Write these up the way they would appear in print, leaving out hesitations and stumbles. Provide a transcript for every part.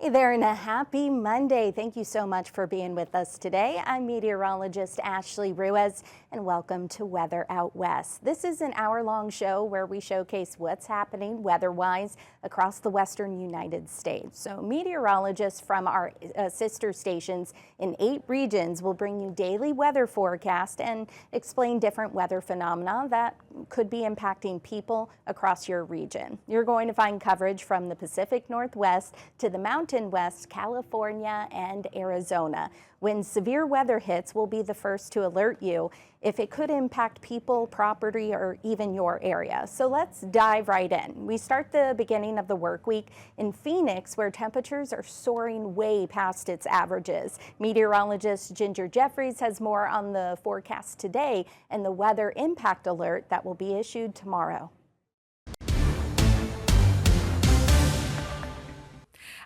Hey there, and a happy Monday. Thank you so much for being with us today. I'm meteorologist Ashley Ruiz, and welcome to Weather Out West. This is an hour-long show where we showcase what's happening weather-wise across the western United States. So meteorologists from our sister stations in 8 regions will bring you daily weather forecast and explain different weather phenomena that could be impacting people across your region. You're going to find coverage from the Pacific Northwest to the Mountain West, California, and Arizona. When severe weather hits, we'll be the first to alert you if it could impact people, property, or even your area. So let's dive right in. We start the beginning of the work week in Phoenix, where temperatures are soaring way past its averages. Meteorologist Ginger Jeffries has more on the forecast today and the weather impact alert that will be issued tomorrow.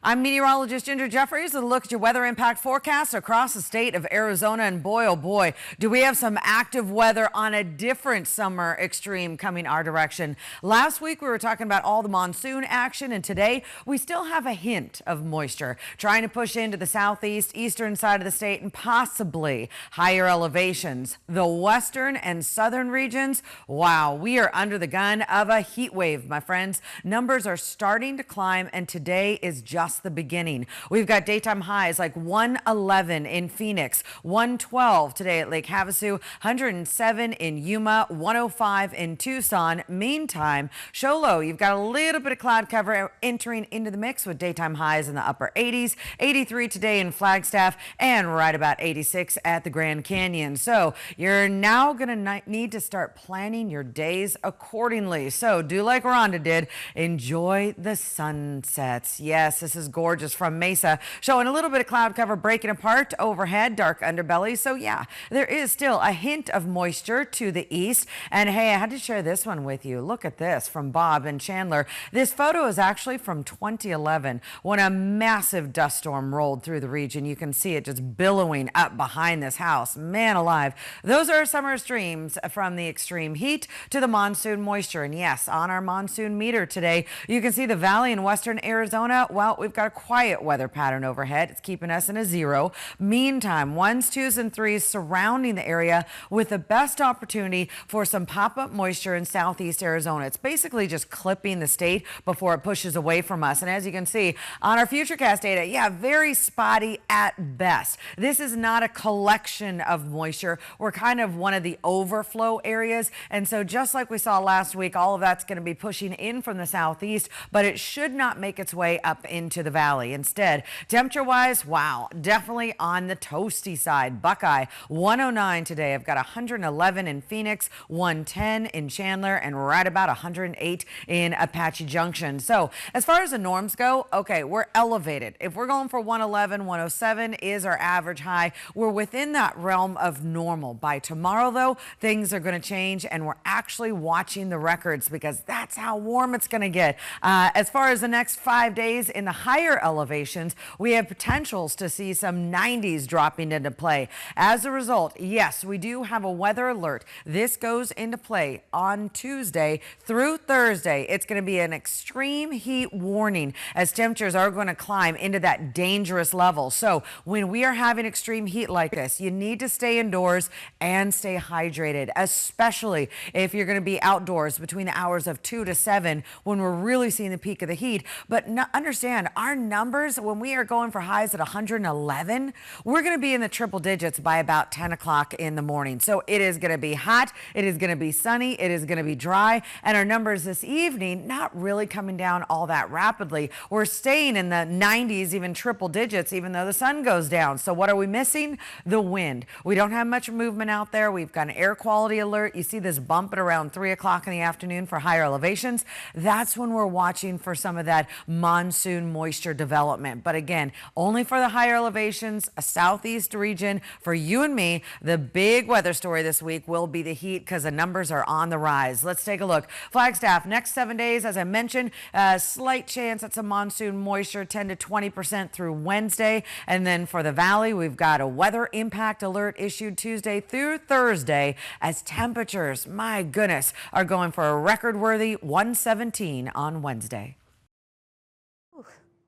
I'm meteorologist Ginger Jeffries with a look at your weather impact forecast across the state of Arizona. And boy, oh boy, do we have some active weather on a different summer extreme coming our direction. Last week we were talking about all the monsoon action, and today we still have a hint of moisture trying to push into the southeast, eastern side of the state, and possibly higher elevations. The western and southern regions, wow, we are under the gun of a heat wave, my friends. Numbers are starting to climb, and today is just the beginning. We've got daytime highs like 111 in Phoenix, 112 today at Lake Havasu, 107 in Yuma, 105 in Tucson. Meantime, show low, you've got a little bit of cloud cover entering into the mix with daytime highs in the upper 80s, 83 today in Flagstaff, and right about 86 at the Grand Canyon. So you're now going to need to start planning your days accordingly. So do like Rhonda did, enjoy the sunsets. Yes, this is gorgeous from Mesa, showing a little bit of cloud cover breaking apart overhead, dark underbelly. So yeah, there is still a hint of moisture to the east. And hey, I had to share this one with you. Look at this from Bob and Chandler. This photo is actually from 2011 when a massive dust storm rolled through the region. You can see it just billowing up behind this house. Man alive. Those are summer streams from the extreme heat to the monsoon moisture. And yes, on our monsoon meter today, you can see the valley in western Arizona. Well, we've got a quiet weather pattern overhead. It's keeping us in a 0. Meantime, 1s, 2s, and 3s surrounding the area with the best opportunity for some pop-up moisture in southeast Arizona. It's basically just clipping the state before it pushes away from us. And as you can see on our futurecast data, yeah, very spotty at best. This is not a collection of moisture. We're kind of one of the overflow areas. And so just like we saw last week, all of that's going to be pushing in from the southeast, but it should not make its way up into the valley. Instead, temperature-wise, wow, definitely on the toasty side. Buckeye, 109 today. I've got 111 in Phoenix, 110 in Chandler, and right about 108 in Apache Junction. So as far as the norms go, okay, we're elevated. If we're going for 111, 107 is our average high. We're within that realm of normal. By tomorrow, though, things are going to change, and we're actually watching the records because that's how warm it's going to get. As far as the next 5 days in the higher elevations, we have potentials to see some 90s dropping into play. As a result, yes, we do have a weather alert. This goes into play on Tuesday through Thursday. It's going to be an extreme heat warning as temperatures are going to climb into that dangerous level. So when we are having extreme heat like this, you need to stay indoors and stay hydrated, especially if you're going to be outdoors between the hours of 2 to 7 when we're really seeing the peak of the heat. But understand, our numbers, when we are going for highs at 111, we're going to be in the triple digits by about 10 o'clock in the morning. So it is going to be hot, it is going to be sunny, it is going to be dry, and our numbers this evening not really coming down all that rapidly. We're staying in the 90s, even triple digits, even though the sun goes down. So what are we missing? The wind. We don't have much movement out there. We've got an air quality alert. You see this bump at around 3 o'clock in the afternoon for higher elevations. That's when we're watching for some of that monsoon moisture development. But again, only for the higher elevations, a southeast region. For you and me, the big weather story this week will be the heat because the numbers are on the rise. Let's take a look. Flagstaff, next 7 days, as I mentioned, a slight chance at some monsoon moisture, 10 to 20% through Wednesday. And then for the valley, we've got a weather impact alert issued Tuesday through Thursday as temperatures, my goodness, are going for a record-worthy 117 on Wednesday.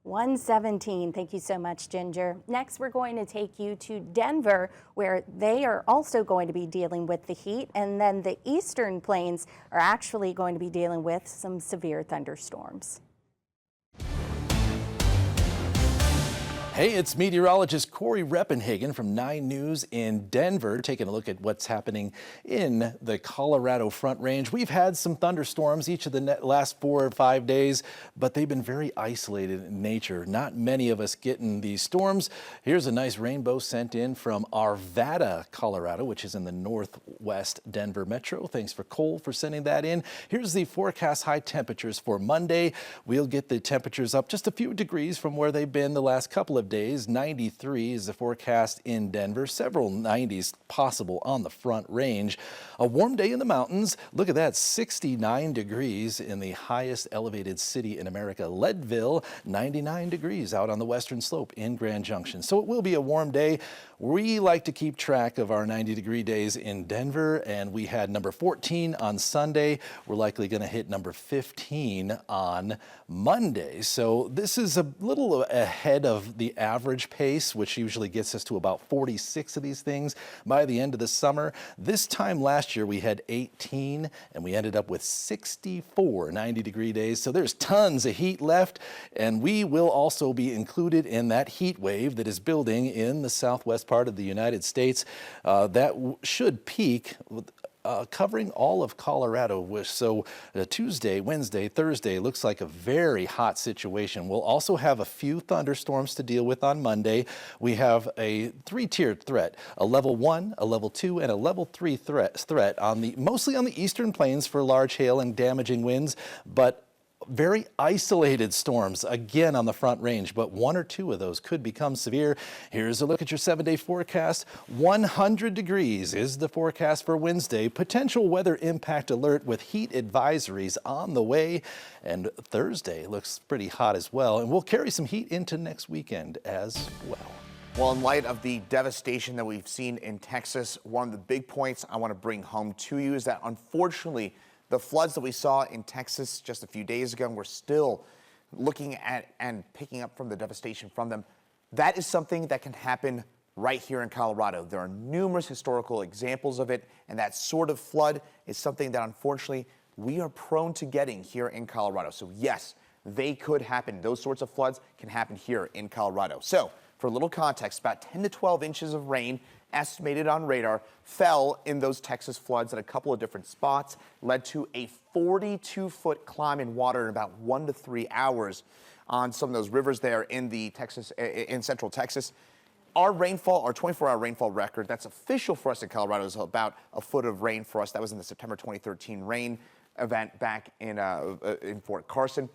117. Thank you so much, Ginger. Next, we're going to take you to Denver, where they are also going to be dealing with the heat. And then the eastern plains are actually going to be dealing with some severe thunderstorms. Hey, it's meteorologist Corey Reppenhagen from 9 News in Denver, taking a look at what's happening in the Colorado Front Range. We've had some thunderstorms each of the last 4 or 5 days, but they've been very isolated in nature. Not many of us getting these storms. Here's a nice rainbow sent in from Arvada, Colorado, which is in the northwest Denver metro. Thanks for Cole for sending that in. Here's the forecast high temperatures for Monday. We'll get the temperatures up just a few degrees from where they've been the last couple of days. 93 is the forecast in Denver. Several 90s possible on the Front Range. A warm day in the mountains. Look at that, 69 degrees in the highest elevated city in America, Leadville. 99 degrees out on the western slope in Grand Junction. So it will be a warm day. We like to keep track of our 90-degree days in Denver, and we had number 14 on Sunday. We're likely going to hit number 15 on Monday. So this is a little ahead of the average pace, which usually gets us to about 46 of these things by the end of the summer. This time last year we had 18, and we ended up with 64 90-degree days. So there's tons of heat left, and we will also be included in that heat wave that is building in the southwest part of the United States. That should peak covering all of Colorado. So Tuesday, Wednesday, Thursday looks like a very hot situation. We'll also have a few thunderstorms to deal with on Monday. We have a 3-tiered threat, a level 1, a level 2, and a level 3 threat on mostly on the eastern plains for large hail and damaging winds, but very isolated storms again on the Front Range, but 1 or 2 of those could become severe. Here's a look at your 7-day forecast. 100 degrees is the forecast for Wednesday. Potential weather impact alert with heat advisories on the way. And Thursday looks pretty hot as well. And we'll carry some heat into next weekend as well. Well, in light of the devastation that we've seen in Texas, one of the big points I want to bring home to you is that unfortunately, the floods that we saw in Texas just a few days ago, and we're still looking at and picking up from the devastation from them. That is something that can happen right here in Colorado. There are numerous historical examples of it, and that sort of flood is something that unfortunately we are prone to getting here in Colorado. So yes, they could happen. Those sorts of floods can happen here in Colorado. So for a little context, about 10 to 12 inches of rain estimated on radar fell in those Texas floods at a couple of different spots, led to a 42-foot climb in water in about 1 to 3 hours on some of those rivers there in central Texas. Our rainfall, our 24-hour rainfall record, that's official for us in Colorado, is about a foot of rain for us. That was in the September 2013 rain event back in Fort Carson.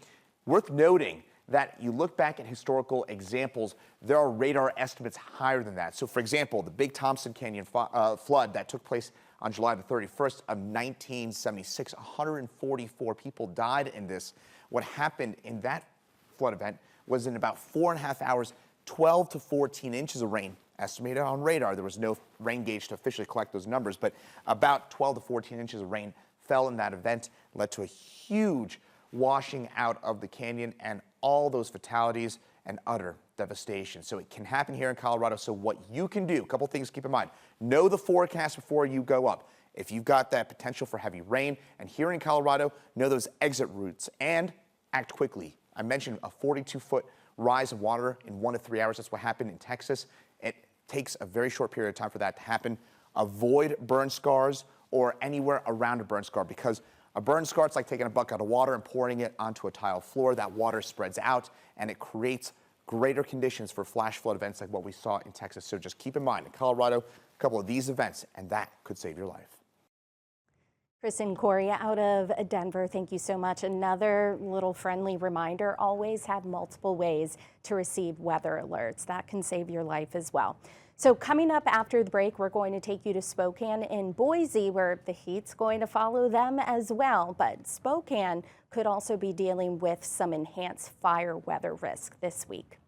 Worth noting that you look back at historical examples, there are radar estimates higher than that. So for example, the Big Thompson Canyon flood that took place on July the 31st of 1976, 144 people died in this. What happened in that flood event was in about 4.5 hours, 12 to 14 inches of rain estimated on radar. There was no rain gauge to officially collect those numbers, but about 12 to 14 inches of rain fell in that event, led to a huge washing out of the canyon and all those fatalities and utter devastation. So it can happen here in Colorado. So what you can do, a couple things to keep in mind. Know the forecast before you go up. If you've got that potential for heavy rain, and here in Colorado, know those exit routes and act quickly. I mentioned a 42-foot rise of water in 1 to 3 hours. That's what happened in Texas. It takes a very short period of time for that to happen. Avoid burn scars or anywhere around a burn scar, because a burn scar, it's like taking a bucket of water and pouring it onto a tile floor. That water spreads out and it creates greater conditions for flash flood events like what we saw in Texas. So just keep in mind, in Colorado, a couple of these events, and that could save your life. Chris and Corey out of Denver, thank you so much. Another little friendly reminder, always have multiple ways to receive weather alerts. That can save your life as well. So coming up after the break, we're going to take you to Spokane and Boise, where the heat's going to follow them as well. But Spokane could also be dealing with some enhanced fire weather risk this week.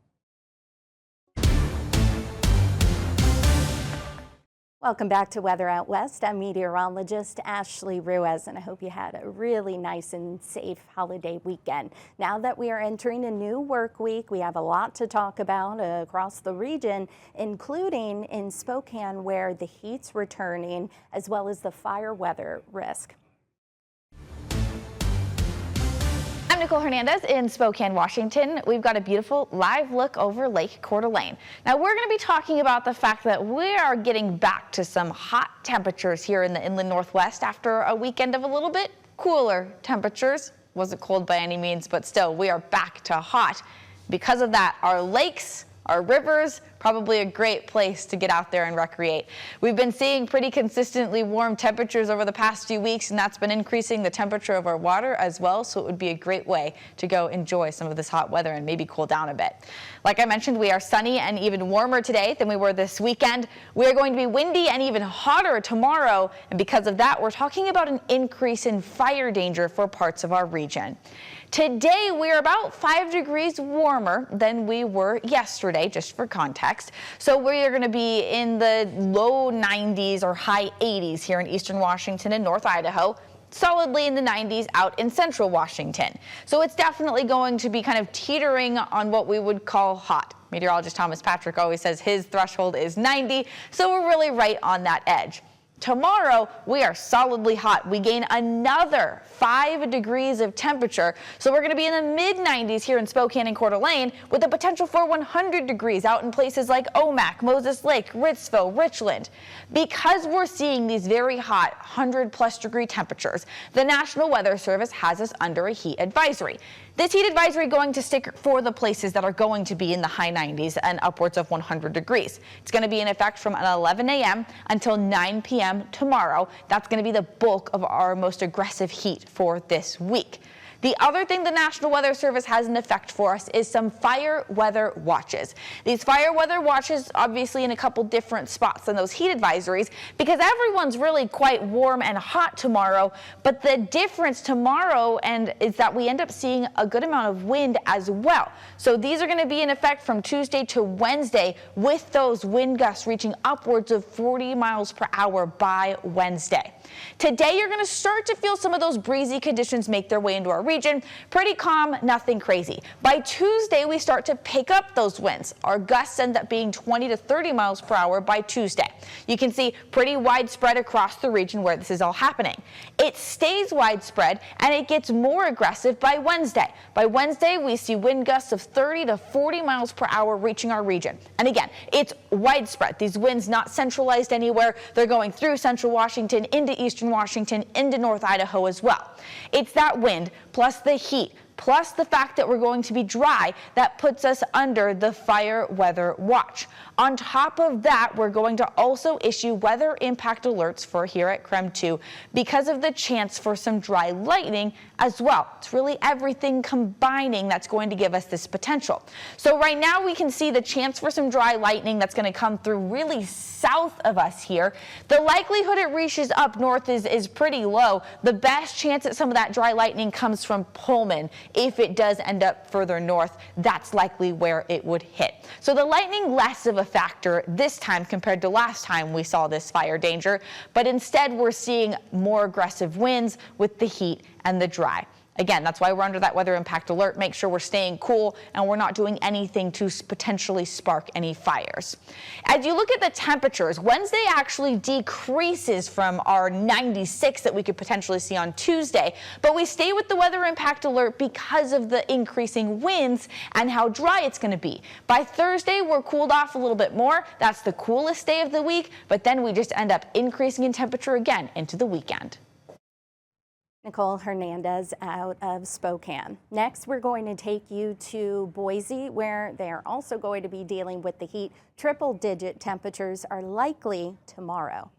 Welcome back to Weather Out West. I'm meteorologist Ashley Ruiz, and I hope you had a really nice and safe holiday weekend. Now that we are entering a new work week, we have a lot to talk about across the region, including in Spokane, where the heat's returning, as well as the fire weather risk. I'm Nicole Hernandez in Spokane, Washington. We've got a beautiful live look over Lake Coeur d'Alene. Now we're going to be talking about the fact that we are getting back to some hot temperatures here in the inland Northwest after a weekend of a little bit cooler temperatures. Wasn't cold by any means, but still we are back to hot. Because of that, our lakes, our rivers, probably a great place to get out there and recreate. We've been seeing pretty consistently warm temperatures over the past few weeks, and that's been increasing the temperature of our water as well, so it would be a great way to go enjoy some of this hot weather and maybe cool down a bit. Like I mentioned, we are sunny and even warmer today than we were this weekend. We are going to be windy and even hotter tomorrow, and because of that, we're talking about an increase in fire danger for parts of our region. Today, we're about 5 degrees warmer than we were yesterday, just for context. So we are going to be in the low 90s or high 80s here in eastern Washington and North Idaho. Solidly in the 90s out in central Washington. So it's definitely going to be kind of teetering on what we would call hot. Meteorologist Thomas Patrick always says his threshold is 90, so we're really right on that edge. Tomorrow, we are solidly hot. We gain another 5 degrees of temperature. So we're going to be in the mid-90s here in Spokane and Coeur d'Alene with the potential for 100 degrees out in places like Omak, Moses Lake, Ritzville, Richland. Because we're seeing these very hot 100-plus degree temperatures, the National Weather Service has us under a heat advisory. This heat advisory going to stick for the places that are going to be in the high 90s and upwards of 100 degrees. It's going to be in effect from 11 a.m. until 9 p.m. tomorrow. That's going to be the bulk of our most aggressive heat for this week. The other thing the National Weather Service has in effect for us is some fire weather watches. These fire weather watches obviously in a couple different spots than those heat advisories because everyone's really quite warm and hot tomorrow, but the difference tomorrow is that we end up seeing a good amount of wind as well. So these are going to be in effect from Tuesday to Wednesday with those wind gusts reaching upwards of 40 miles per hour by Wednesday. Today you're going to start to feel some of those breezy conditions make their way into our region. Pretty calm, nothing crazy. By Tuesday, we start to pick up those winds. Our gusts end up being 20 to 30 miles per hour by Tuesday. You can see pretty widespread across the region where this is all happening. It stays widespread and it gets more aggressive by Wednesday. By Wednesday, we see wind gusts of 30 to 40 miles per hour reaching our region. And again, it's widespread. These winds not centralized anywhere. They're going through central Washington, into eastern Washington, into North Idaho as well. It's that wind plus the heat plus the fact that we're going to be dry that puts us under the fire weather watch. On top of that, we're going to also issue weather impact alerts for here at KREM 2 because of the chance for some dry lightning as well. It's really everything combining that's going to give us this potential. So right now we can see the chance for some dry lightning that's going to come through really south of us here. The likelihood it reaches up north is pretty low. The best chance that some of that dry lightning comes from Pullman. If it does end up further north, that's likely where it would hit. So the lightning less of a factor this time compared to last time we saw this fire danger, but instead we're seeing more aggressive winds with the heat and the dry. Again, that's why we're under that weather impact alert. Make sure we're staying cool and we're not doing anything to potentially spark any fires. As you look at the temperatures, Wednesday actually decreases from our 96 that we could potentially see on Tuesday, but we stay with the weather impact alert because of the increasing winds and how dry it's going to be. By Thursday, we're cooled off a little bit more. That's the coolest day of the week, but then we just end up increasing in temperature again into the weekend. Nicole Hernandez out of Spokane. Next, we're going to take you to Boise, where they are also going to be dealing with the heat. Triple-digit temperatures are likely tomorrow.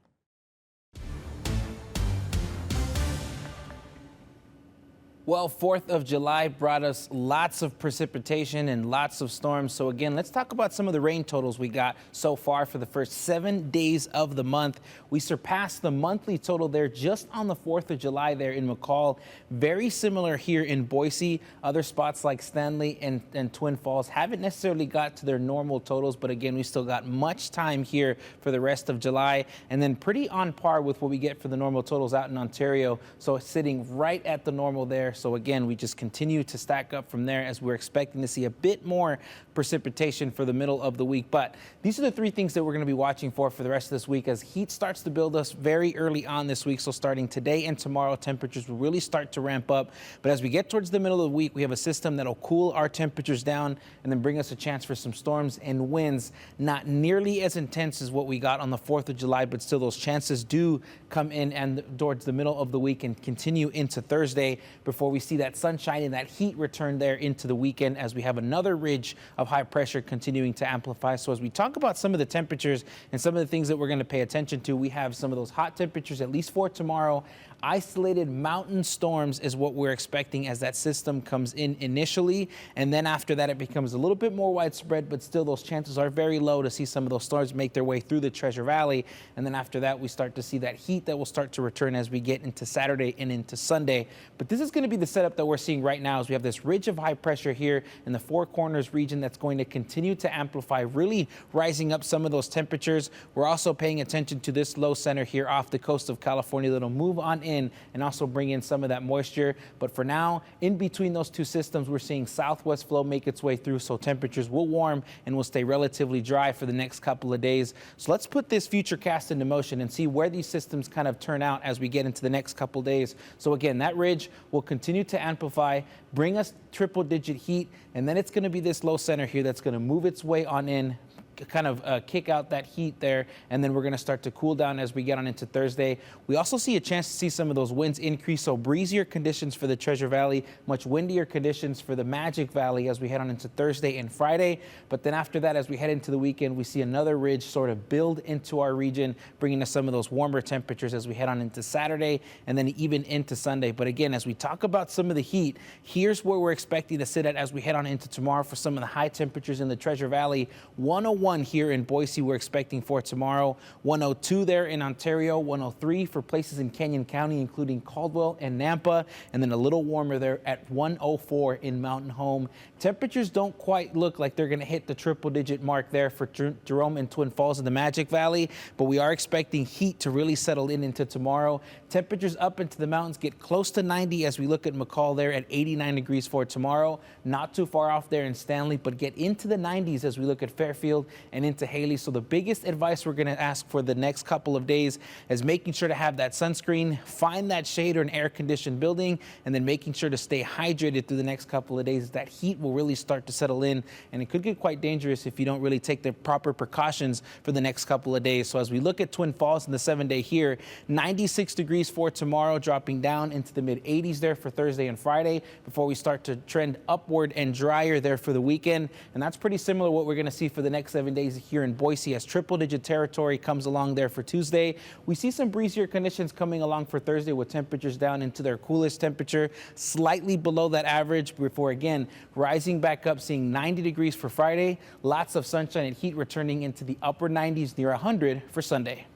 Well, 4th of July brought us lots of precipitation and lots of storms. So again, let's talk about some of the rain totals we got so far for the first 7 days of the month. We surpassed the monthly total there just on the 4th of July there in McCall. Very similar here in Boise. Other spots like Stanley and Twin Falls haven't necessarily got to their normal totals, but again, we still got much time here for the rest of July, and then pretty on par with what we get for the normal totals out in Ontario. So sitting right at the normal there. So again, we just continue to stack up from there as we're expecting to see a bit more precipitation for the middle of the week. But these are the three things that we're going to be watching for the rest of this week as heat starts to build us very early on this week. So starting today and tomorrow, temperatures will really start to ramp up. But as we get towards the middle of the week, we have a system that'll cool our temperatures down and then bring us a chance for some storms and winds. Not nearly as intense as what we got on the 4th of July, but still those chances do come in and towards the middle of the week and continue into Thursday before we see that sunshine and that heat return there into the weekend as we have another ridge of high pressure continuing to amplify. So as we talk about some of the temperatures and some of the things that we're going to pay attention to, we have some of those hot temperatures, at least for tomorrow. Isolated mountain storms is what we're expecting as that system comes in initially. And then after that, it becomes a little bit more widespread, but still those chances are very low to see some of those storms make their way through the Treasure Valley. And then after that, we start to see that heat that will start to return as we get into Saturday and into Sunday. But this is going to be the setup that we're seeing right now as we have this ridge of high pressure here in the Four Corners region that's going to continue to amplify, really rising up some of those temperatures. We're also paying attention to this low center here off the coast of California that'll move on in and also bring in some of that moisture. But for now, in between those two systems, we're seeing southwest flow make its way through, so temperatures will warm and will stay relatively dry for the next couple of days. So let's put this future cast into motion and see where these systems kind of turn out as we get into the next couple of days. So again, that ridge will continue to amplify, bring us triple-digit heat, and then it's going to be this low center here that's going to move its way on in, kind of kick out that heat there, and then we're going to start to cool down as we get on into Thursday. We also see a chance to see some of those winds increase, so breezier conditions for the Treasure Valley, much windier conditions for the Magic Valley as we head on into Thursday and Friday. But then after that, as we head into the weekend, we see another ridge sort of build into our region, bringing us some of those warmer temperatures as we head on into Saturday and then even into Sunday. But again, as we talk about some of the heat, here's where we're expecting to sit at as we head on into tomorrow for some of the high temperatures in the Treasure Valley. 101 here in Boise we're expecting for tomorrow, 102 there in Ontario, 103 for places in Canyon County, including Caldwell and Nampa, and then a little warmer there at 104 in Mountain Home. Temperatures don't quite look like they're going to hit the triple-digit mark there for Jerome and Twin Falls in the Magic Valley, but we are expecting heat to really settle in into tomorrow. Temperatures up into the mountains get close to 90 as we look at McCall there at 89 degrees for tomorrow. Not too far off there in Stanley, but get into the 90s as we look at Fairfield and into Haley. So the biggest advice we're going to ask for the next couple of days is making sure to have that sunscreen, find that shade or an air-conditioned building, and then making sure to stay hydrated through the next couple of days. That heat will really start to settle in, and it could get quite dangerous if you don't really take the proper precautions for the next couple of days. So as we look at Twin Falls in the 7-day here, 96 degrees for tomorrow, dropping down into the mid-80s there for Thursday and Friday before we start to trend upward and drier there for the weekend. And that's pretty similar to what we're going to see for the next 7 days here in Boise as triple-digit territory comes along there for Tuesday. We see some breezier conditions coming along for Thursday with temperatures down into their coolest temperature, slightly below that average before again rising back up, seeing 90 degrees for Friday, lots of sunshine and heat returning into the upper 90s near 100 for Sunday.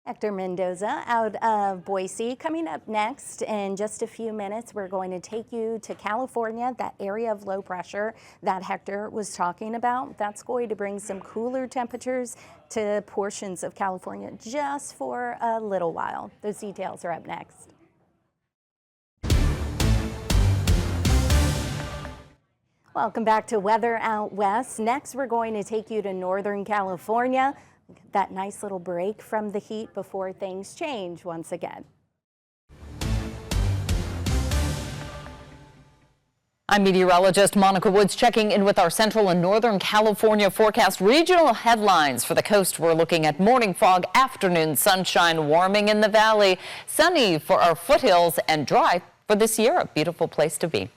Hector Mendoza out of Boise. Coming up next in just a few minutes, we're going to take you to California, that area of low pressure that Hector was talking about. That's going to bring some cooler temperatures to portions of California just for a little while. Those details are up next. Welcome back to Weather Out West. Next, we're going to take you to Northern California. That nice little break from the heat before things change once again. I'm meteorologist Monica Woods checking in with our Central and Northern California forecast. Regional headlines for the coast. We're looking at morning fog, afternoon sunshine, warming in the valley, sunny for our foothills, and dry for this year. A beautiful place to be.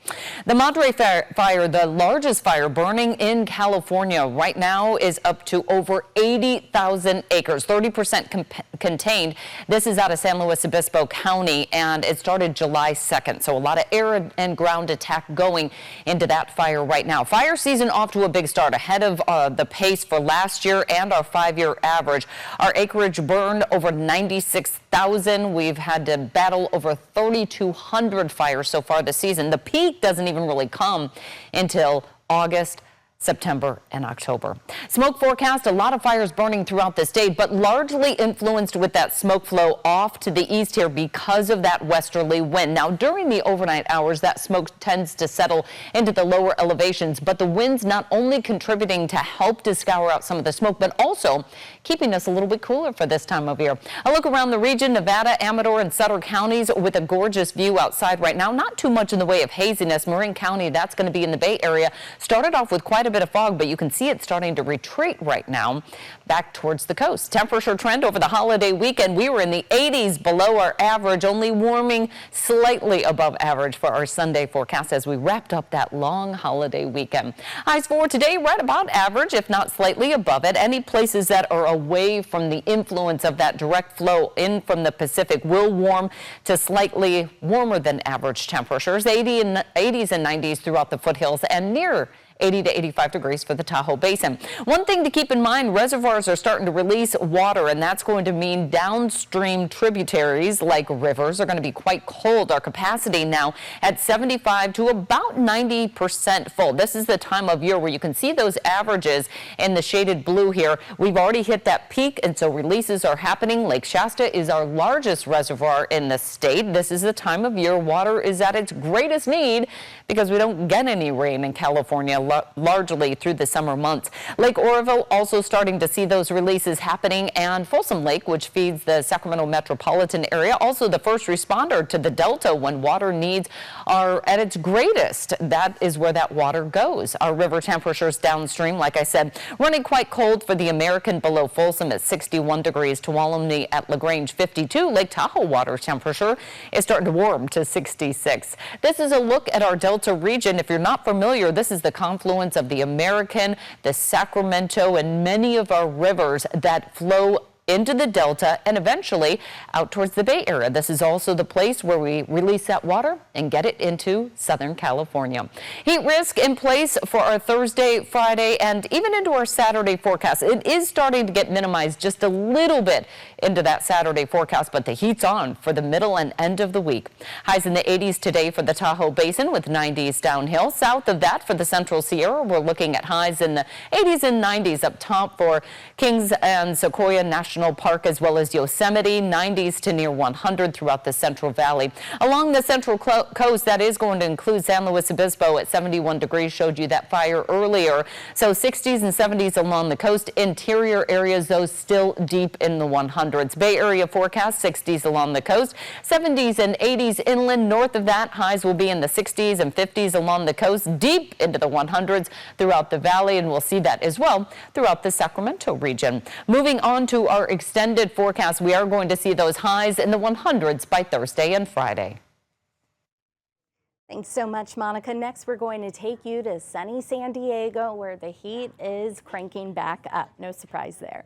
The Madre fire, the largest fire burning in California right now, is up to over 80,000 acres, 30% contained. This is out of San Luis Obispo County, and it started July 2nd. So a lot of air and ground attack going into that fire right now. Fire season off to a big start, ahead of the pace for last year and our 5-year average. Our acreage burned over 96,000. We've had to battle over 3,200 fires so far this season. The peak doesn't even really come until August, September, and October. Smoke forecast, a lot of fires burning throughout the state, but largely influenced with that smoke flow off to the east here because of that westerly wind. Now, during the overnight hours, that smoke tends to settle into the lower elevations, but the wind's not only contributing to help to scour out some of the smoke, but also keeping us a little bit cooler for this time of year. A look around the region, Nevada, Amador, and Sutter counties with a gorgeous view outside right now. Not too much in the way of haziness. Marin County, that's going to be in the Bay Area. Started off with quite a bit of fog, but you can see it starting to retreat right now back towards the coast. Temperature trend over the holiday weekend, we were in the 80s below our average, only warming slightly above average for our Sunday forecast as we wrapped up that long holiday weekend. Highs for today right about average, if not slightly above it. Any places that are away from the influence of that direct flow in from the Pacific will warm to slightly warmer than average temperatures, 80s and 90s throughout the foothills and near 80 to 85 degrees for the Tahoe Basin. One thing to keep in mind, reservoirs are starting to release water, and that's going to mean downstream tributaries like rivers are going to be quite cold. Our capacity now at 75 to about 90% full. This is the time of year where you can see those averages in the shaded blue here. We've already hit that peak, and so releases are happening. Lake Shasta is our largest reservoir in the state. This is the time of year water is at its greatest need because we don't get any rain in California largely through the summer months. Lake Oroville also starting to see those releases happening, and Folsom Lake, which feeds the Sacramento metropolitan area, also the first responder to the Delta when water needs are at its greatest. That is where that water goes. Our river temperatures downstream, like I said, running quite cold for the American below Folsom at 61 degrees, Tuolumne at LaGrange 52. Lake Tahoe water temperature is starting to warm to 66. This is a look at our Delta region. If you're not familiar, this is the confluence of the American, the Sacramento, and many of our rivers that flow into the Delta and eventually out towards the Bay Area. This is also the place where we release that water and get it into Southern California. Heat risk in place for our Thursday, Friday, and even into our Saturday forecast. It is starting to get minimized just a little bit into that Saturday forecast, but the heat's on for the middle and end of the week. Highs in the 80s today for the Tahoe Basin with 90s downhill. South of that for the Central Sierra, we're looking at highs in the 80s and 90s up top for Kings and Sequoia National Park as well as Yosemite, 90s to near 100 throughout the Central Valley. Along the Central Coast, that is going to include San Luis Obispo at 71 degrees, showed you that fire earlier. So 60s and 70s along the coast. Interior areas, those still deep in the 100s. Bay Area forecast, 60s along the coast, 70s and 80s inland. North of that, highs will be in the 60s and 50s along the coast, deep into the 100s throughout the valley, and we'll see that as well throughout the Sacramento region. Moving on to our extended forecast, we are going to see those highs in the 100s by Thursday and Friday. Thanks so much, Monica. Next, we're going to take you to sunny San Diego, where the heat is cranking back up. No surprise there.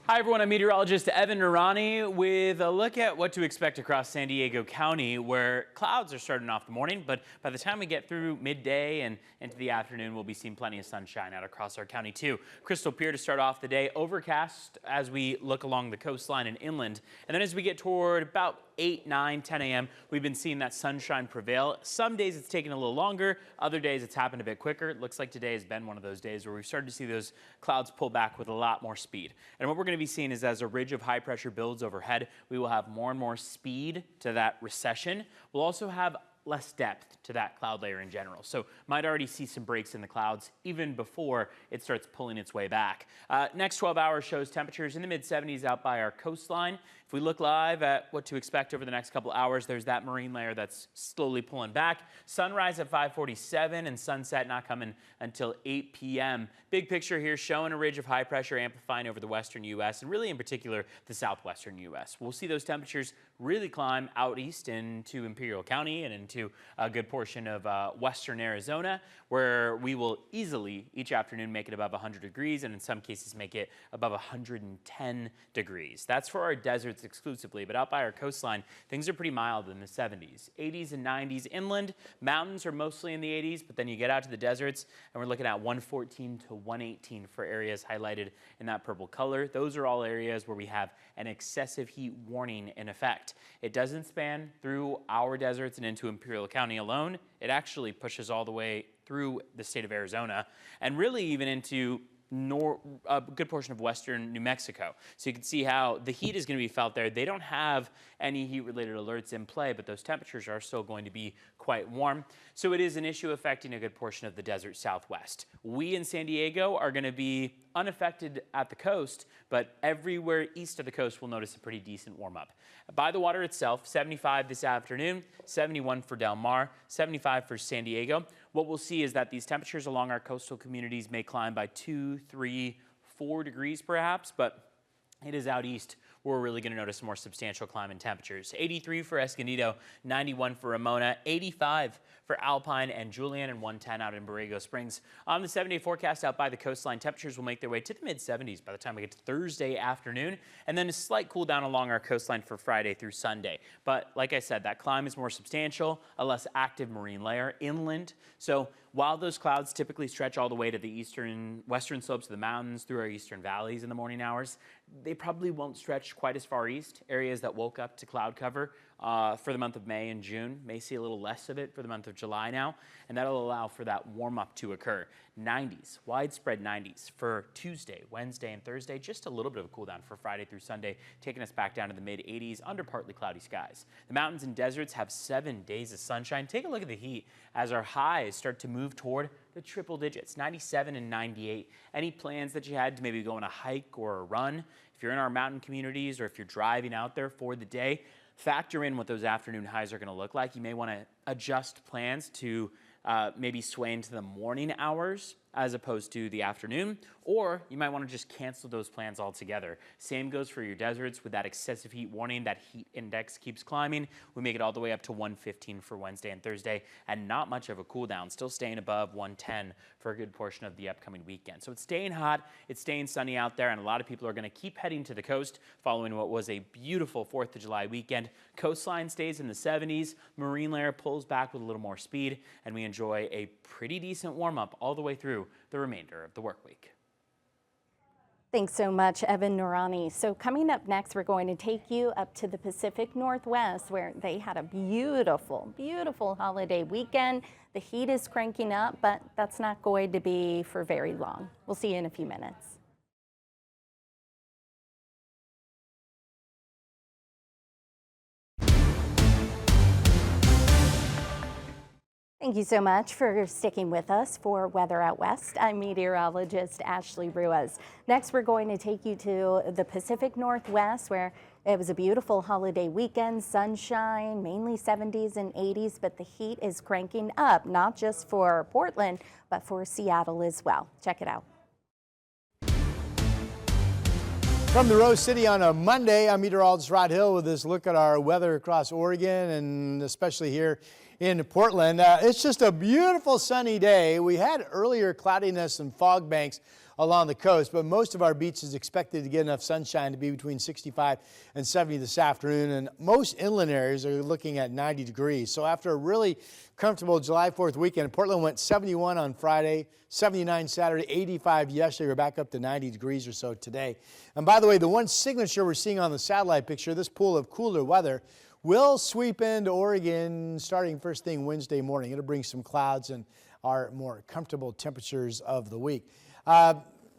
Hi everyone, I'm meteorologist Evan Narani with a look at what to expect across San Diego County, where clouds are starting off the morning, but by the time we get through midday and into the afternoon, we'll be seeing plenty of sunshine out across our county too. Crystal Pier to start off the day, overcast as we look along the coastline and inland, and then as we get toward about 8, 9, 10 a.m., we've been seeing that sunshine prevail. Some days it's taken a little longer, other days it's happened a bit quicker. It looks like today has been one of those days where we've started to see those clouds pull back with a lot more speed. And what we're going to be seeing is as a ridge of high pressure builds overhead, we will have more and more speed to that recession. We'll also have less depth to that cloud layer in general. So might already see some breaks in the clouds even before it starts pulling its way back. Next 12 hours shows temperatures in the mid-70s out by our coastline. If we look live at what to expect over the next couple hours, there's that marine layer that's slowly pulling back. Sunrise at 5:47 and sunset not coming until 8 p.m. Big picture here showing a ridge of high pressure amplifying over the western U.S. and really in particular the southwestern U.S. We'll see those temperatures really climb out east into Imperial County and into a good portion of western Arizona, where we will easily each afternoon make it above 100 degrees and in some cases make it above 110 degrees. That's for our deserts exclusively, but out by our coastline, things are pretty mild in the 70s, 80s and 90s inland. Mountains are mostly in the 80s, but then you get out to the deserts and we're looking at 114 to 118 for areas highlighted in that purple color. Those are all areas where we have an excessive heat warning in effect. It doesn't span through our deserts and into Imperial County alone. It actually pushes all the way through the state of Arizona and really even into a good portion of western New Mexico. So you can see how the heat is going to be felt there. They don't have any heat-related alerts in play, but those temperatures are still going to be quite warm. So it is an issue affecting a good portion of the desert southwest. We in San Diego are going to be unaffected at the coast, but everywhere east of the coast will notice a pretty decent warm-up. By the water itself, 75 this afternoon, 71 for Del Mar, 75 for San Diego. What we'll see is that these temperatures along our coastal communities may climb by 2, 3, 4 degrees perhaps, but it is out east where we're really going to notice a more substantial climb in temperatures. 83 for Escondido, 91 for Ramona, 85 for Alpine and Julian, and 110 out in Borrego Springs. On the 7-day forecast out by the coastline, temperatures will make their way to the mid-70s by the time we get to Thursday afternoon, and then a slight cool down along our coastline for Friday through Sunday. But like I said, that climb is more substantial, a less active marine layer inland. So while those clouds typically stretch all the way to the western slopes of the mountains through our eastern valleys in the morning hours, they probably won't stretch quite as far east. Areas that woke up to cloud cover for the month of May and June may see a little less of it for the month of July now, and that'll allow for that warm up to occur. 90s, widespread 90s for Tuesday, Wednesday, and Thursday. Just a little bit of a cool down for Friday through Sunday, taking us back down to the mid 80s under partly cloudy skies. The mountains and deserts have 7 days of sunshine. Take a look at the heat as our highs start to move toward the triple digits, 97 and 98. Any plans that you had to maybe go on a hike or a run, if you're in our mountain communities or if you're driving out there for the day, factor in what those afternoon highs are going to look like. You may want to adjust plans to maybe sway into the morning hours as opposed to the afternoon, or you might want to just cancel those plans altogether. Same goes for your deserts with that excessive heat warning. That heat index keeps climbing. We make it all the way up to 115 for Wednesday and Thursday, and not much of a cool down, still staying above 110 for a good portion of the upcoming weekend. So it's staying hot, it's staying sunny out there, and a lot of people are going to keep heading to the coast following what was a beautiful 4th of July weekend. Coastline stays in the 70s, marine layer pulls back with a little more speed, and we enjoy a pretty decent warm-up all the way through the remainder of the work week. Thanks so much, Evan Noorani. So coming up next, we're going to take you up to the Pacific Northwest, where they had a beautiful, beautiful holiday weekend. The heat is cranking up, but that's not going to be for very long. We'll see you in a few minutes. Thank you so much for sticking with us for Weather Out West. I'm meteorologist Ashley Ruiz. Next, we're going to take you to the Pacific Northwest, where it was a beautiful holiday weekend, sunshine, mainly 70s and 80s, but the heat is cranking up, not just for Portland, but for Seattle as well. Check it out. From the Rose City on a Monday, I'm meteorologist Rod Hill with this look at our weather across Oregon and especially here in Portland. It's just a beautiful sunny day. We had earlier cloudiness and fog banks along the coast, but most of our beaches expected to get enough sunshine to be between 65 and 70 this afternoon, and most inland areas are looking at 90 degrees. So after a really comfortable July 4th weekend, Portland went 71 on Friday, 79 Saturday, 85 yesterday. We're back up to 90 degrees or so today. And by the way, the one signature we're seeing on the satellite picture, this pool of cooler weather, will sweep into Oregon starting first thing Wednesday morning. It'll bring some clouds and our more comfortable temperatures of the week.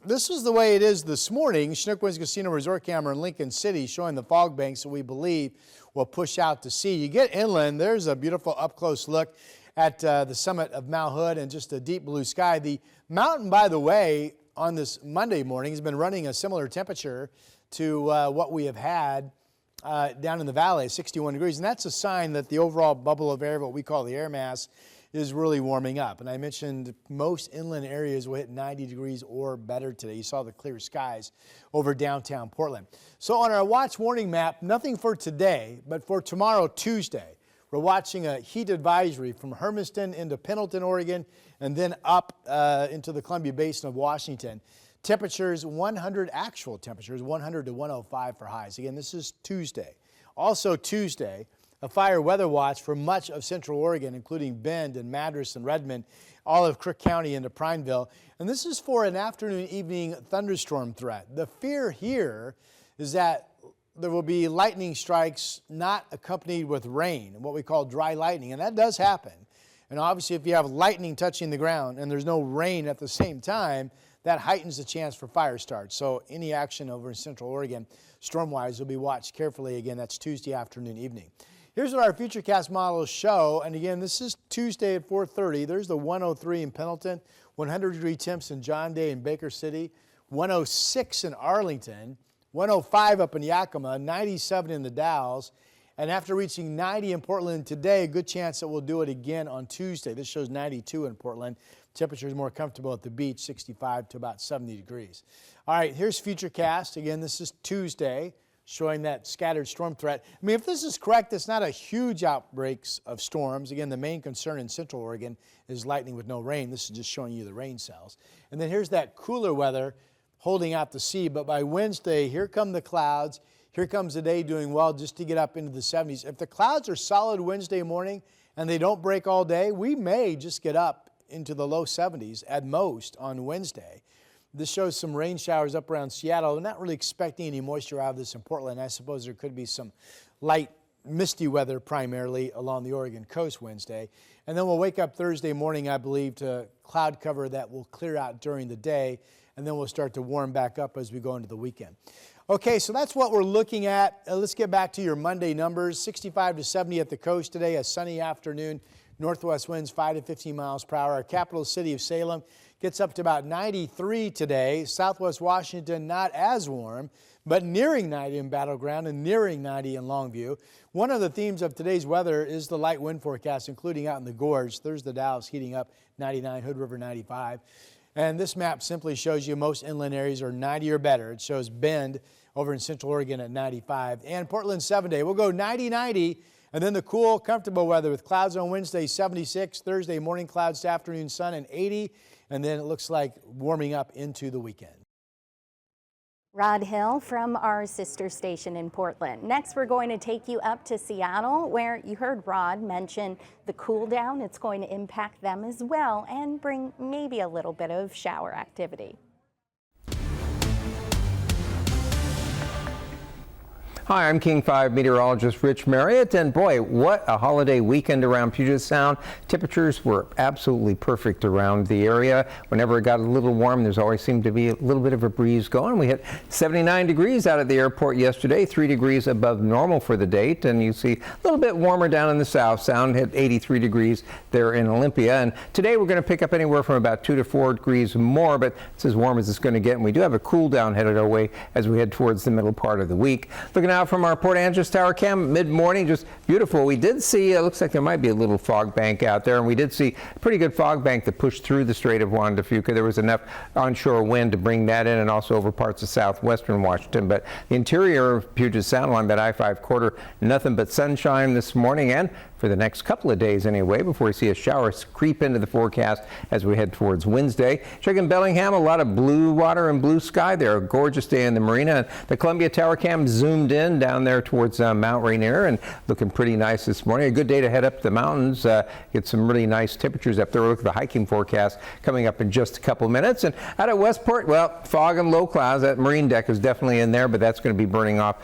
this is the way it is this morning. Chinook Winds Casino Resort camera in Lincoln City showing the fog banks that we believe will push out to sea. You get inland, there's a beautiful up-close look at the summit of Mount Hood and just a deep blue sky. The mountain, by the way, on this Monday morning has been running a similar temperature to what we have had down in the valley, 61 degrees. And that's a sign that the overall bubble of air, what we call the air mass, is really warming up. And I mentioned most inland areas will hit 90 degrees or better today. You saw the clear skies over downtown Portland. So on our watch warning map, nothing for today, but for tomorrow, Tuesday, we're watching a heat advisory from Hermiston into Pendleton, Oregon, and then up into the Columbia Basin of Washington. Temperatures 100, actual temperatures 100 to 105 for highs. Again, this is Tuesday. Also Tuesday, a fire weather watch for much of Central Oregon, including Bend and Madras and Redmond, all of Crook County into Prineville. And this is for an afternoon, evening thunderstorm threat. The fear here is that there will be lightning strikes not accompanied with rain, what we call dry lightning, and that does happen. And obviously, if you have lightning touching the ground and there's no rain at the same time, that heightens the chance for fire starts. So any action over in Central Oregon, storm-wise, will be watched carefully. Again, that's Tuesday afternoon, evening. Here's what our Futurecast models show. And again, this is Tuesday at 4:30. There's the 103 in Pendleton, 100-degree temps in John Day and Baker City, 106 in Arlington, 105 up in Yakima, 97 in the Dalles. And after reaching 90 in Portland today, a good chance that we'll do it again on Tuesday. This shows 92 in Portland. Temperature is more comfortable at the beach, 65 to about 70 degrees. All right, here's Futurecast. Again, this is Tuesday, showing that scattered storm threat. I mean, if this is correct, it's not a huge outbreaks of storms. Again, the main concern in Central Oregon is lightning with no rain. This is just showing you the rain cells. And then here's that cooler weather holding out to sea. But by Wednesday, here come the clouds. Here comes the day doing well just to get up into the 70s. If the clouds are solid Wednesday morning and they don't break all day, we may just get up into the low 70s at most on Wednesday. This shows some rain showers up around Seattle. We're not really expecting any moisture out of this in Portland. I suppose there could be some light misty weather primarily along the Oregon coast Wednesday. And then we'll wake up Thursday morning, I believe, to cloud cover that will clear out during the day. And then we'll start to warm back up as we go into the weekend. Okay, so that's what we're looking at. Let's get back to your Monday numbers. 65 to 70 at the coast today, a sunny afternoon. Northwest winds 5 to 15 miles per hour. Our capital city of Salem gets up to about 93 today. Southwest Washington not as warm, but nearing 90 in Battleground and nearing 90 in Longview. One of the themes of today's weather is the light wind forecast, including out in the gorge. There's the Dalles heating up 99, Hood River 95. And this map simply shows you most inland areas are 90 or better. It shows Bend over in Central Oregon at 95. And Portland 7-day, we'll go 90-90. And then the cool, comfortable weather with clouds on Wednesday, 76. Thursday morning clouds to afternoon sun and 80. And then it looks like warming up into the weekend. Rod Hill from our sister station in Portland. Next, we're going to take you up to Seattle, where you heard Rod mention the cool down. It's going to impact them as well and bring maybe a little bit of shower activity. Hi, I'm King 5 meteorologist Rich Marriott, and boy, what a holiday weekend around Puget Sound. Temperatures were absolutely perfect around the area. Whenever it got a little warm, there's always seemed to be a little bit of a breeze going. We hit 79 degrees out at the airport yesterday, 3 degrees above normal for the date, and you see a little bit warmer down in the South Sound, hit 83 degrees there in Olympia. And today we're going to pick up anywhere from about 2 to 4 degrees more, but it's as warm as it's going to get, and we do have a cool down headed our way as we head towards the middle part of the week. Looking out from our Port Angeles Tower cam, mid-morning, just beautiful. We did see, it looks like there might be a little fog bank out there, and we did see a pretty good fog bank that pushed through the Strait of Juan de Fuca. There was enough onshore wind to bring that in, and also over parts of southwestern Washington. But the interior of Puget Sound along that I-5 corridor, nothing but sunshine this morning and for the next couple of days anyway, before we see a shower creep into the forecast as we head towards Wednesday. Checking Bellingham, a lot of blue water and blue sky there. A gorgeous day in the marina. The Columbia Tower cam zoomed in down there towards Mount Rainier and looking pretty nice this morning. A good day to head up the mountains, get some really nice temperatures up there. We'll look at the hiking forecast coming up in just a couple minutes. And out at Westport, well, fog and low clouds. That marine deck is definitely in there, but that's going to be burning off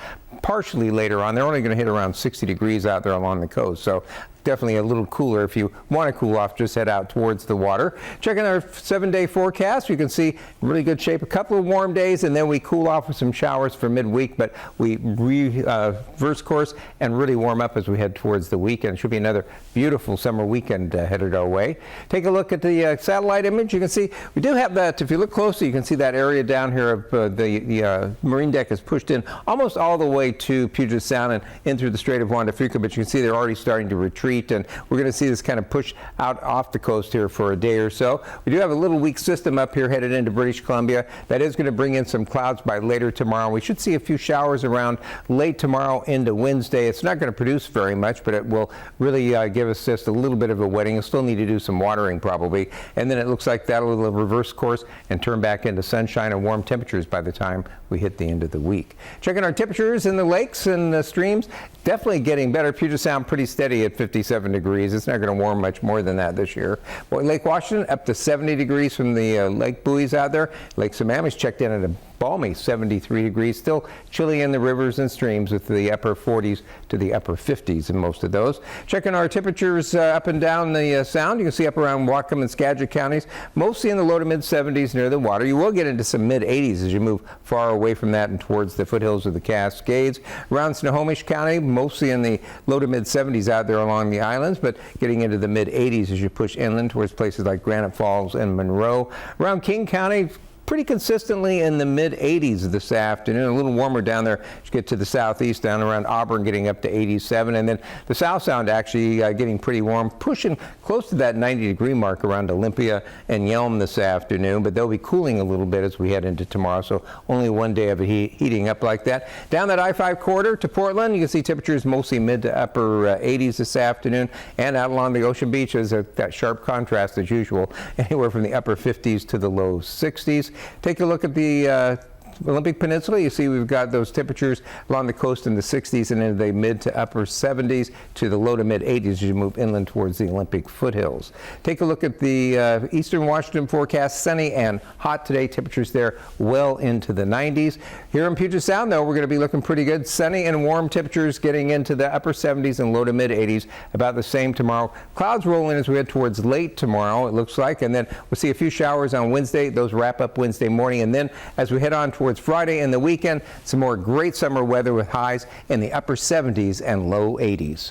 partially later on. They're only going to hit around 60 degrees out there along the coast. So definitely a little cooler. If you want to cool off, just head out towards the water. Checking our 7-day forecast, you can see really good shape. A couple of warm days, and then we cool off with some showers for midweek, but we reverse course and really warm up as we head towards the weekend. Should be another beautiful summer weekend headed our way. Take a look at the satellite image. You can see we do have that. If you look closely, you can see that area down here of the marine deck is pushed in almost all the way to Puget Sound and in through the Strait of Juan de Fuca, but you can see they're already starting to retreat, and we're going to see this kind of push out off the coast here for a day or so. We do have a little weak system up here headed into British Columbia. That is going to bring in some clouds by later tomorrow. We should see a few showers around late tomorrow into Wednesday. It's not going to produce very much, but it will really give us just a little bit of a wetting. You'll still need to do some watering probably, and then it looks like that'll reverse course and turn back into sunshine and warm temperatures by the time we hit the end of the week. Checking our temperatures in the lakes and the streams, definitely getting better. Puget Sound pretty steady at 57 degrees. It's not going to warm much more than that this year. Boy, Lake Washington up to 70 degrees from the lake buoys out there. Lake Sammamish checked in at a balmy 73 degrees. Still chilly in the rivers and streams with the upper 40s to the upper 50s in most of those. Checking our temperatures up and down the Sound, you can see up around Whatcom and Skagit counties, mostly in the low to mid 70s near the water. You will get into some mid 80s as you move far away from that and towards the foothills of the Cascades. Around Snohomish County, mostly in the low to mid 70s out there along the islands, but getting into the mid 80s as you push inland towards places like Granite Falls and Monroe. Around King County, pretty consistently in the mid 80s this afternoon. A little warmer down there as you get to the southeast, down around Auburn, getting up to 87. And then the South Sound actually getting pretty warm, pushing close to that 90-degree mark around Olympia and Yelm this afternoon. But they'll be cooling a little bit as we head into tomorrow, so only one day of it heating up like that. Down that I-5 corridor to Portland, you can see temperatures mostly mid to upper 80s this afternoon. And out along the Ocean Beach is that sharp contrast as usual, anywhere from the upper 50s to the low 60s. Take a look at the Olympic Peninsula. You see we've got those temperatures along the coast in the 60s and into the mid to upper 70s to the low to mid 80s as you move inland towards the Olympic foothills. Take a look at the eastern Washington forecast. Sunny and hot today. Temperatures there well into the 90s. Here in Puget Sound, though, we're going to be looking pretty good. Sunny and warm temperatures getting into the upper 70s and low to mid 80s. About the same tomorrow. Clouds roll in as we head towards late tomorrow, it looks like, and then we'll see a few showers on Wednesday. Those wrap up Wednesday morning, and then as we head on towards Friday and the weekend, some more great summer weather with highs in the upper 70s and low 80s.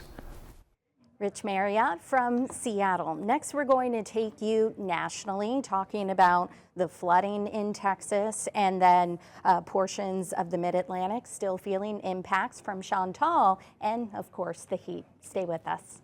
Rich Marriott from Seattle. Next, we're going to take you nationally, talking about the flooding in Texas and then portions of the Mid-Atlantic still feeling impacts from Chantal and, of course, the heat. Stay with us.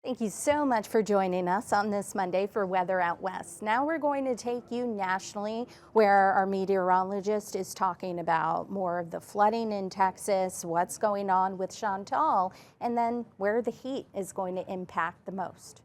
Thank you so much for joining us on this Monday for Weather Out West. Now we're going to take you nationally, where our meteorologist is talking about more of the flooding in Texas, what's going on with Chantal, and then where the heat is going to impact the most.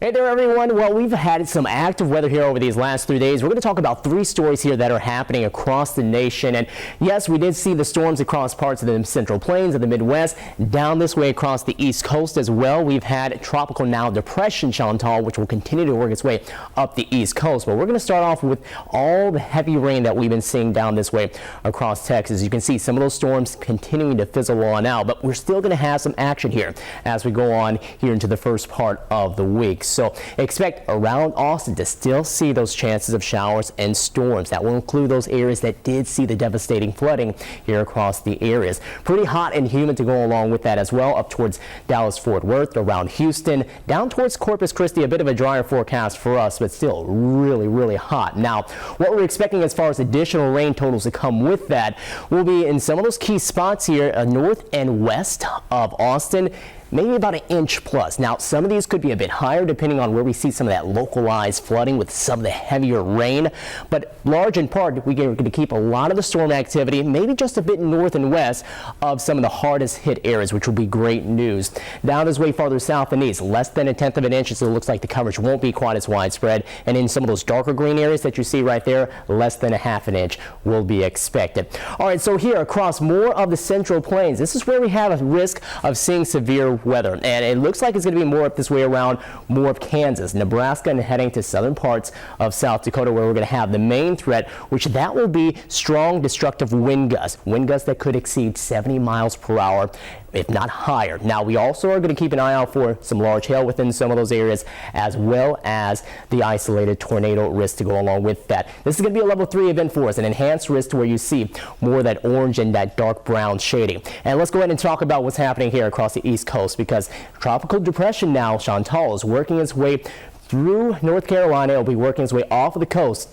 Hey there, everyone. Well, we've had some active weather here over these last 3 days. We're going to talk about 3 stories here that are happening across the nation. And yes, we did see the storms across parts of the Central Plains of the Midwest, down this way across the East Coast as well. We've had tropical now depression Chantal, which will continue to work its way up the East Coast. But we're going to start off with all the heavy rain that we've been seeing down this way across Texas. You can see some of those storms continuing to fizzle on out, but we're still going to have some action here as we go on here into the first part of the week. So expect around Austin to still see those chances of showers and storms. That will include those areas that did see the devastating flooding here across the areas. Pretty hot and humid to go along with that as well, up towards Dallas-Fort Worth, around Houston, down towards Corpus Christi. A bit of a drier forecast for us, but still really, really hot. Now, what we're expecting as far as additional rain totals to come with that will be in some of those key spots here, north and west of Austin. Maybe about an inch plus. Now, some of these could be a bit higher depending on where we see some of that localized flooding with some of the heavier rain. But large in part, we're going to keep a lot of the storm activity, maybe just a bit north and west of some of the hardest hit areas, which will be great news. Down this way farther south and east, less than 1/10 of an inch, so it looks like the coverage won't be quite as widespread. And in some of those darker green areas that you see right there, less than 1/2 an inch will be expected. All right, so here across more of the Central Plains, this is where we have a risk of seeing severe weather, and it looks like it's going to be more up this way around more of Kansas, Nebraska, and heading to southern parts of South Dakota, where we're going to have the main threat, which that will be strong destructive wind gusts that could exceed 70 miles per hour, if not higher. Now, we also are going to keep an eye out for some large hail within some of those areas, as well as the isolated tornado risk to go along with that. This is going to be a level 3 event for us, an enhanced risk to where you see more of that orange and that dark brown shading. And let's go ahead and talk about what's happening here across the East Coast, because tropical depression now, Chantal, is working its way through North Carolina. It'll be working its way off of the coast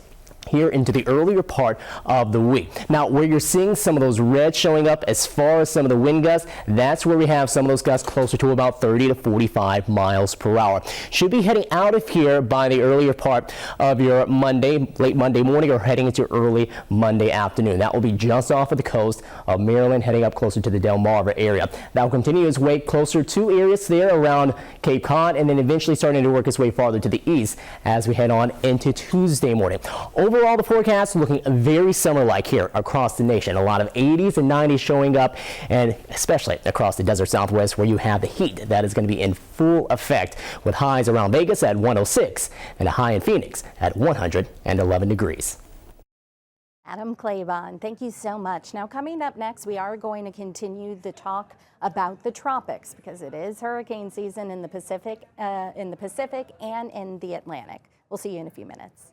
here into the earlier part of the week. Now, where you're seeing some of those reds showing up as far as some of the wind gusts, that's where we have some of those gusts closer to about 30 to 45 miles per hour. Should be heading out of here by the earlier part of your Monday, late Monday morning, or heading into early Monday afternoon. That will be just off of the coast of Maryland, heading up closer to the Delmarva area. That will continue its way closer to areas there around Cape Cod, and then eventually starting to work its way farther to the east as we head on into Tuesday morning. Overall, the forecast looking very summer-like here across the nation. A lot of 80s and 90s showing up, and especially across the desert Southwest, where you have the heat that is going to be in full effect, with highs around Vegas at 106 and a high in Phoenix at 111 degrees. Adam Claiborne, thank you so much. Now, coming up next, we are going to continue the talk about the tropics, because it is hurricane season in the Pacific and in the Atlantic. We'll see you in a few minutes.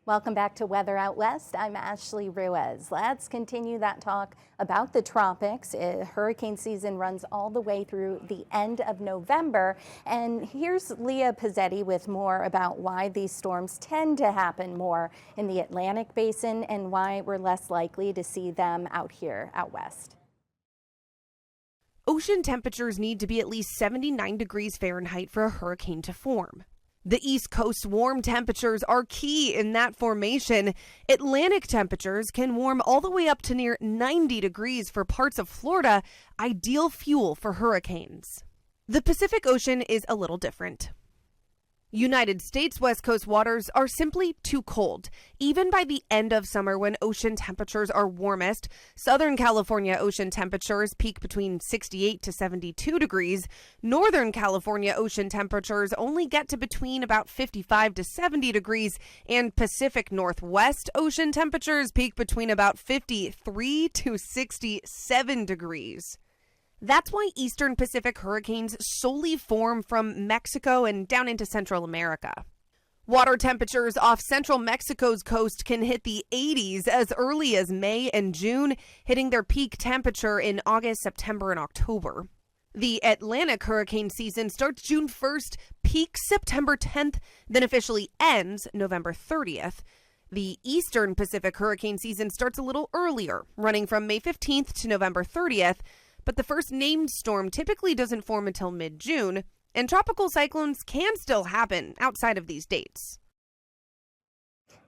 Welcome back to Weather Out West. I'm Ashley Ruiz. Let's continue that talk about the tropics. Hurricane season runs all the way through the end of November. And here's Leah Pizzetti with more about why these storms tend to happen more in the Atlantic basin and why we're less likely to see them out here out west. Ocean temperatures need to be at least 79 degrees Fahrenheit for a hurricane to form. The East Coast's warm temperatures are key in that formation. Atlantic temperatures can warm all the way up to near 90 degrees for parts of Florida, ideal fuel for hurricanes. The Pacific Ocean is a little different. United States West Coast waters are simply too cold. Even by the end of summer, when ocean temperatures are warmest, Southern California ocean temperatures peak between 68 to 72 degrees. Northern California ocean temperatures only get to between about 55 to 70 degrees, and Pacific Northwest ocean temperatures peak between about 53 to 67 degrees. That's why eastern Pacific hurricanes solely form from Mexico and down into Central America. Water temperatures off central Mexico's coast can hit the 80s as early as May and June, hitting their peak temperature in August, September, and October. The Atlantic hurricane season starts June 1st, peaks September 10th, then officially ends November 30th. The eastern Pacific hurricane season starts a little earlier, running from May 15th to November 30th. But the first named storm typically doesn't form until mid-June, and tropical cyclones can still happen outside of these dates.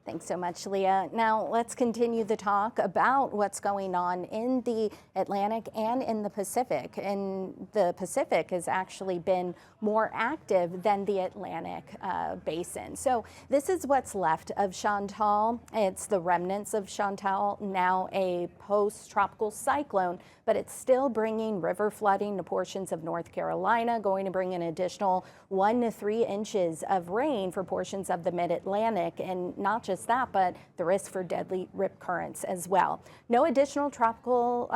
Thanks so much, Leah. Now let's continue the talk about what's going on in the Atlantic and in the Pacific. And the Pacific has actually been more active than the Atlantic basin. So this is what's left of Chantal. It's the remnants of Chantal, now a post-tropical cyclone, but it's still bringing river flooding to portions of North Carolina, going to bring an additional 1 to 3 inches of rain for portions of the mid-Atlantic. And not just that, but the risk for deadly rip currents as well. No additional tropical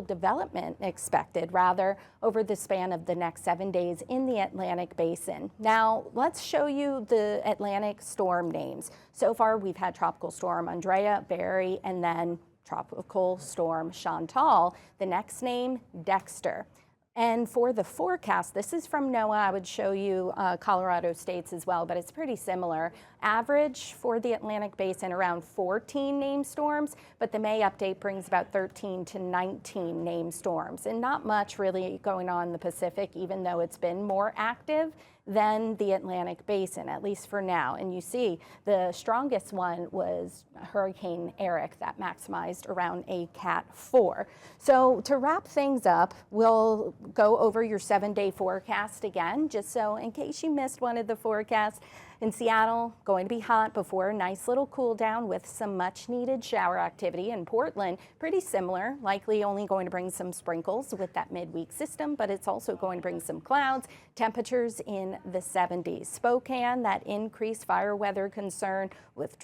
development expected, rather, over the span of the next 7 days in the Atlantic basin. Now, let's show you the Atlantic storm names. So far, we've had Tropical Storm Andrea, Barry, and then Tropical Storm Chantal. The next name, Dexter. And for the forecast, this is from NOAA. I would show you Colorado states as well, but it's pretty similar. Average for the Atlantic basin around 14 named storms, but the May update brings about 13 to 19 named storms. And not much really going on in the Pacific, even though it's been more active than the Atlantic basin, at least for now. And you see the strongest one was Hurricane Eric that maximized around a Cat 4. So to wrap things up, we'll go over your 7-day forecast again, just so in case you missed one of the forecasts. In Seattle, going to be hot before a nice little cool down with some much needed shower activity. In Portland, pretty similar, likely only going to bring some sprinkles with that midweek system, but it's also going to bring some clouds. Temperatures in the 70s. Spokane, that increased fire weather concern with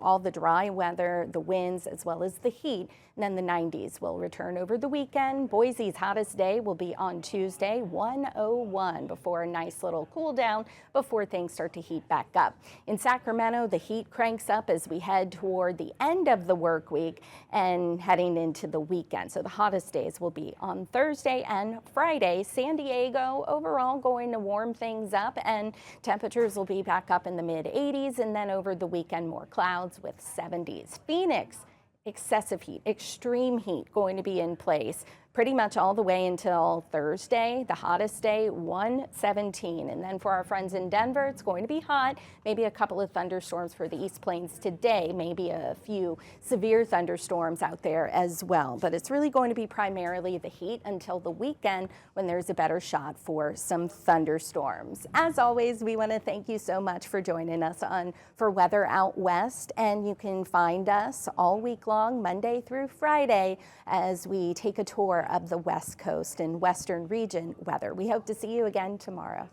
all the dry weather, the winds, as well as the heat. And then the 90s will return over the weekend. Boise's hottest day will be on Tuesday, 101, before a nice little cool down before things start to heat back up. In Sacramento, the heat cranks up as we head toward the end of the work week and heading into the weekend. So the hottest days will be on Thursday and Friday. San Diego overall going to warm things up, and temperatures will be back up in the mid 80s, and then over the weekend more clouds with 70s. Phoenix, excessive heat, extreme heat going to be in place pretty much all the way until Thursday. The hottest day, 117. And then for our friends in Denver, it's going to be hot. Maybe a couple of thunderstorms for the East Plains today, maybe a few severe thunderstorms out there as well. But it's really going to be primarily the heat until the weekend when there's a better shot for some thunderstorms. As always, we want to thank you so much for joining us for Weather Out West. And you can find us all week long, Monday through Friday, as we take a tour of the West Coast and Western region weather. We hope to see you again tomorrow.